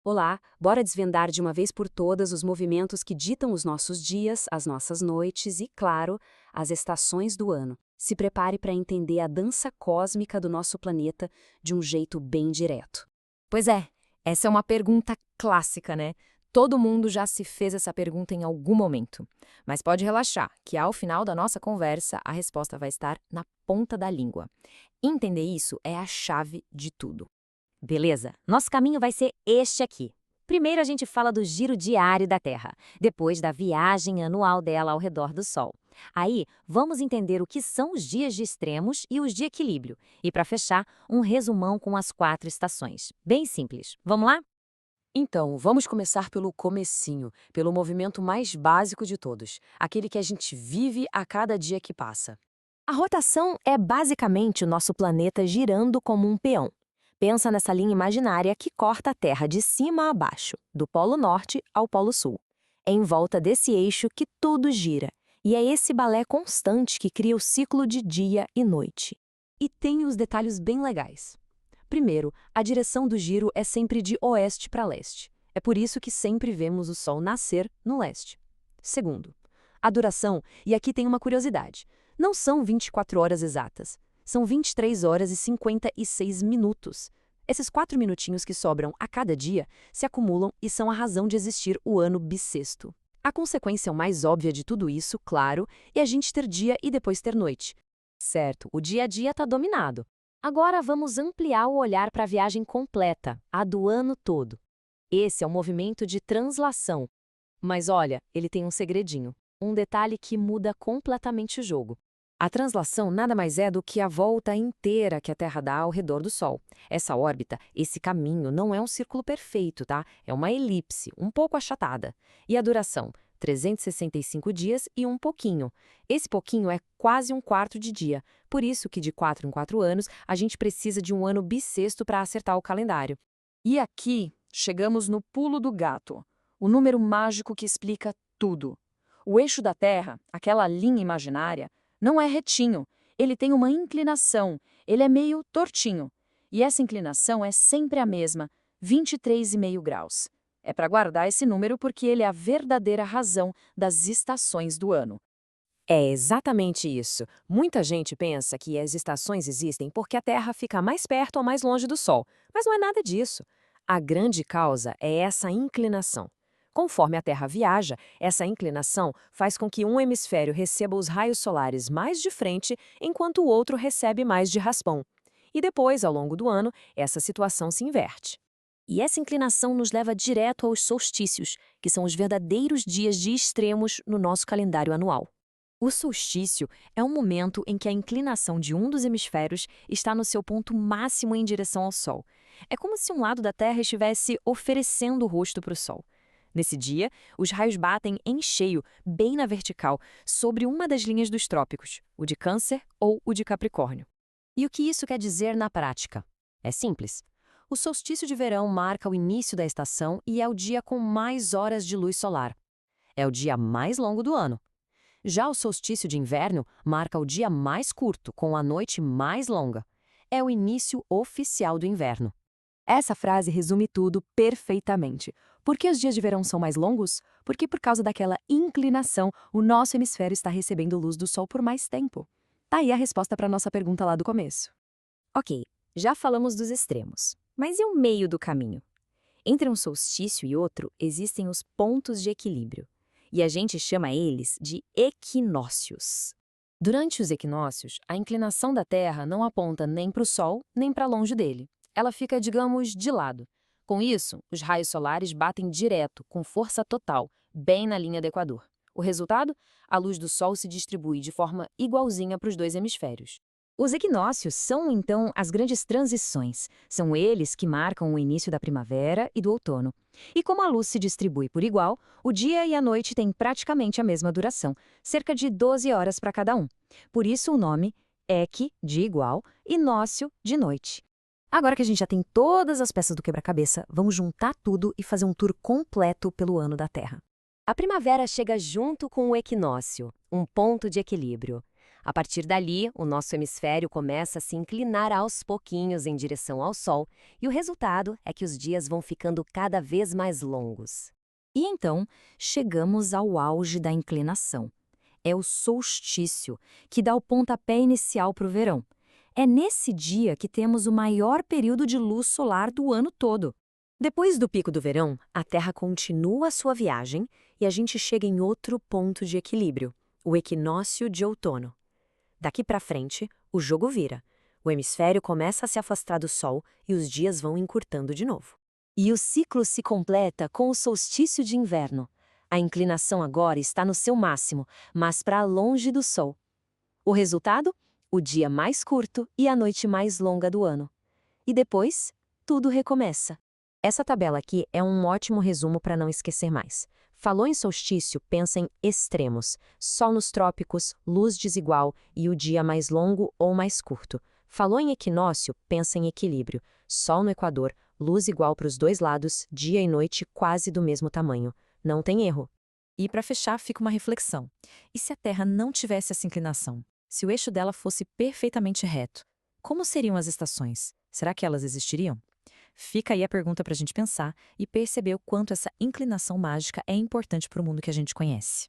Olá, bora desvendar de uma vez por todas os movimentos que ditam os nossos dias, as nossas noites e, claro, as estações do ano. Se prepare para entender a dança cósmica do nosso planeta de um jeito bem direto. Pois é, essa é uma pergunta clássica, né? Todo mundo já se fez essa pergunta em algum momento. Mas pode relaxar, que ao final da nossa conversa a resposta vai estar na ponta da língua. Entender isso é a chave de tudo. Beleza, nosso caminho vai ser este aqui. Primeiro a gente fala do giro diário da Terra, depois da viagem anual dela ao redor do Sol. Aí, vamos entender o que são os dias de extremos e os de equilíbrio. E para fechar, um resumão com as 4 estações. Bem simples. Vamos lá? Então, vamos começar pelo comecinho, pelo movimento mais básico de todos, aquele que a gente vive a cada dia que passa. A rotação é basicamente o nosso planeta girando como um peão. Pensa nessa linha imaginária que corta a Terra de cima a baixo, do Polo Norte ao Polo Sul. É em volta desse eixo que tudo gira, e é esse balé constante que cria o ciclo de dia e noite. E tem os detalhes bem legais. Primeiro, a direção do giro é sempre de oeste para leste. É por isso que sempre vemos o Sol nascer no leste. Segundo, a duração, e aqui tem uma curiosidade, não são 24 horas exatas, são 23 horas e 56 minutos. Esses 4 minutinhos que sobram a cada dia se acumulam e são a razão de existir o ano bissexto. A consequência mais óbvia de tudo isso, claro, é a gente ter dia e depois ter noite. Certo, o dia a dia está dominado. Agora vamos ampliar o olhar para a viagem completa, a do ano todo. Esse é o movimento de translação. Mas olha, ele tem um segredinho, um detalhe que muda completamente o jogo. A translação nada mais é do que a volta inteira que a Terra dá ao redor do Sol. Essa órbita, esse caminho, não é um círculo perfeito, tá? É uma elipse, um pouco achatada. E a duração? 365 dias e um pouquinho. Esse pouquinho é quase um quarto de dia. Por isso que de 4 em 4 anos, a gente precisa de um ano bissexto para acertar o calendário. E aqui chegamos no pulo do gato, o número mágico que explica tudo. O eixo da Terra, aquela linha imaginária, não é retinho, ele tem uma inclinação, ele é meio tortinho. E essa inclinação é sempre a mesma, 23,5 graus. É para guardar esse número porque ele é a verdadeira razão das estações do ano. É exatamente isso. Muita gente pensa que as estações existem porque a Terra fica mais perto ou mais longe do Sol, mas não é nada disso. A grande causa é essa inclinação. Conforme a Terra viaja, essa inclinação faz com que um hemisfério receba os raios solares mais de frente, enquanto o outro recebe mais de raspão. E depois, ao longo do ano, essa situação se inverte. E essa inclinação nos leva direto aos solstícios, que são os verdadeiros dias de extremos no nosso calendário anual. O solstício é um momento em que a inclinação de um dos hemisférios está no seu ponto máximo em direção ao Sol. É como se um lado da Terra estivesse oferecendo o rosto para o Sol. Nesse dia, os raios batem em cheio, bem na vertical, sobre uma das linhas dos trópicos, o de Câncer ou o de Capricórnio. E o que isso quer dizer na prática? É simples. O solstício de verão marca o início da estação e é o dia com mais horas de luz solar. É o dia mais longo do ano. Já o solstício de inverno marca o dia mais curto, com a noite mais longa. É o início oficial do inverno. Essa frase resume tudo perfeitamente. Por que os dias de verão são mais longos? Porque por causa daquela inclinação, o nosso hemisfério está recebendo luz do Sol por mais tempo. Tá aí a resposta para a nossa pergunta lá do começo. Ok, já falamos dos extremos. Mas e o meio do caminho? Entre um solstício e outro, existem os pontos de equilíbrio. E a gente chama eles de equinócios. Durante os equinócios, a inclinação da Terra não aponta nem para o Sol, nem para longe dele. Ela fica, digamos, de lado. Com isso, os raios solares batem direto, com força total, bem na linha do Equador. O resultado? A luz do Sol se distribui de forma igualzinha para os dois hemisférios. Os equinócios são, então, as grandes transições. São eles que marcam o início da primavera e do outono. E como a luz se distribui por igual, o dia e a noite têm praticamente a mesma duração, cerca de 12 horas para cada um. Por isso o nome, equi, de igual, e nócio, de noite. Agora que a gente já tem todas as peças do quebra-cabeça, vamos juntar tudo e fazer um tour completo pelo ano da Terra. A primavera chega junto com o equinócio, um ponto de equilíbrio. A partir dali, o nosso hemisfério começa a se inclinar aos pouquinhos em direção ao Sol, e o resultado é que os dias vão ficando cada vez mais longos. E então, chegamos ao auge da inclinação. É o solstício, que dá o pontapé inicial para o verão. É nesse dia que temos o maior período de luz solar do ano todo. Depois do pico do verão, a Terra continua a sua viagem e a gente chega em outro ponto de equilíbrio, o equinócio de outono. Daqui para frente, o jogo vira. O hemisfério começa a se afastar do Sol e os dias vão encurtando de novo. E o ciclo se completa com o solstício de inverno. A inclinação agora está no seu máximo, mas para longe do Sol. O resultado? O dia mais curto e a noite mais longa do ano. E depois, tudo recomeça. Essa tabela aqui é um ótimo resumo para não esquecer mais. Falou em solstício, pensa em extremos. Sol nos trópicos, luz desigual e o dia mais longo ou mais curto. Falou em equinócio, pensa em equilíbrio. Sol no Equador, luz igual para os dois lados, dia e noite quase do mesmo tamanho. Não tem erro. E para fechar, fica uma reflexão. E se a Terra não tivesse essa inclinação? Se o eixo dela fosse perfeitamente reto, como seriam as estações? Será que elas existiriam? Fica aí a pergunta para a gente pensar e perceber o quanto essa inclinação mágica é importante para o mundo que a gente conhece.